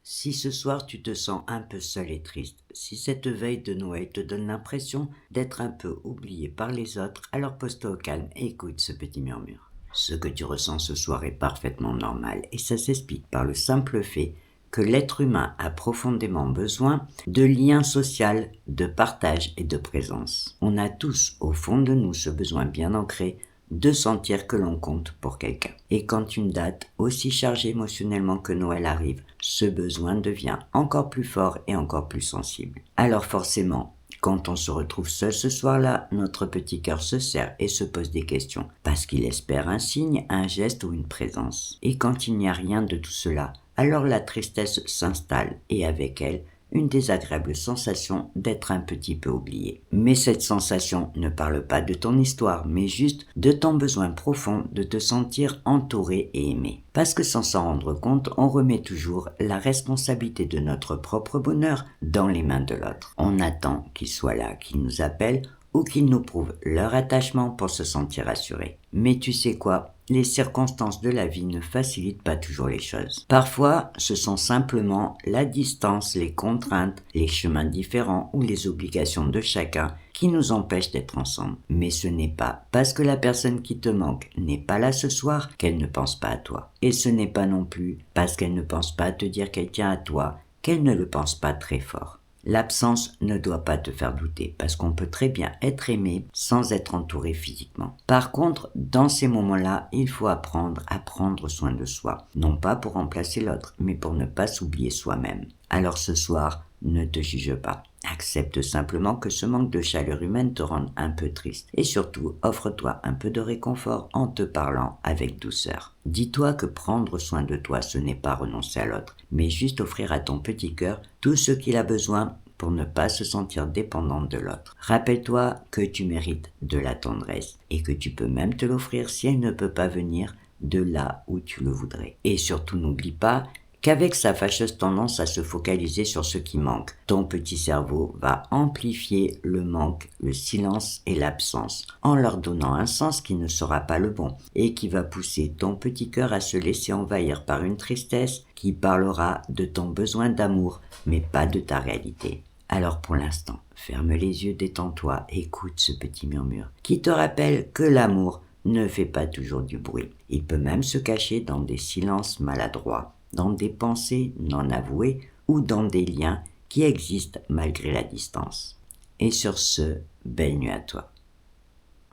Si ce soir tu te sens un peu seul et triste, si cette veille de Noël te donne l'impression d'être un peu oublié par les autres, alors pose-toi au calme et écoute ce petit murmure. Ce que tu ressens ce soir est parfaitement normal et ça s'explique par le simple fait que l'être humain a profondément besoin de liens sociaux, de partage et de présence. On a tous au fond de nous ce besoin bien ancré de sentir que l'on compte pour quelqu'un. Et quand une date aussi chargée émotionnellement que Noël arrive, ce besoin devient encore plus fort et encore plus sensible. Alors forcément, quand on se retrouve seul ce soir-là, notre petit cœur se serre et se pose des questions, parce qu'il espère un signe, un geste ou une présence. Et quand il n'y a rien de tout cela, alors la tristesse s'installe et avec elle, une désagréable sensation d'être un petit peu oublié. Mais cette sensation ne parle pas de ton histoire, mais juste de ton besoin profond de te sentir entouré et aimé. Parce que sans s'en rendre compte, on remet toujours la responsabilité de notre propre bonheur dans les mains de l'autre. On attend qu'il soit là, qu'il nous appelle ou qu'ils nous prouvent leur attachement pour se sentir assurés. Mais tu sais quoi ? Les circonstances de la vie ne facilitent pas toujours les choses. Parfois, ce sont simplement la distance, les contraintes, les chemins différents ou les obligations de chacun qui nous empêchent d'être ensemble. Mais ce n'est pas parce que la personne qui te manque n'est pas là ce soir qu'elle ne pense pas à toi. Et ce n'est pas non plus parce qu'elle ne pense pas à te dire qu'elle tient à toi qu'elle ne le pense pas très fort. L'absence ne doit pas te faire douter parce qu'on peut très bien être aimé sans être entouré physiquement. Par contre, dans ces moments-là, il faut apprendre à prendre soin de soi. Non pas pour remplacer l'autre, mais pour ne pas s'oublier soi-même. Alors ce soir, ne te juge pas. Accepte simplement que ce manque de chaleur humaine te rende un peu triste. Et surtout, offre-toi un peu de réconfort en te parlant avec douceur. Dis-toi que prendre soin de toi, ce n'est pas renoncer à l'autre, mais juste offrir à ton petit cœur tout ce qu'il a besoin pour ne pas se sentir dépendant de l'autre. Rappelle-toi que tu mérites de la tendresse et que tu peux même te l'offrir si elle ne peut pas venir de là où tu le voudrais. Et surtout, n'oublie pas qu'avec sa fâcheuse tendance à se focaliser sur ce qui manque, ton petit cerveau va amplifier le manque, le silence et l'absence, en leur donnant un sens qui ne sera pas le bon, et qui va pousser ton petit cœur à se laisser envahir par une tristesse qui parlera de ton besoin d'amour, mais pas de ta réalité. Alors pour l'instant, ferme les yeux, détends-toi, écoute ce petit murmure, qui te rappelle que l'amour ne fait pas toujours du bruit. Il peut même se cacher dans des silences maladroits, dans des pensées non avouées ou dans des liens qui existent malgré la distance. Et sur ce, belle nuit à toi.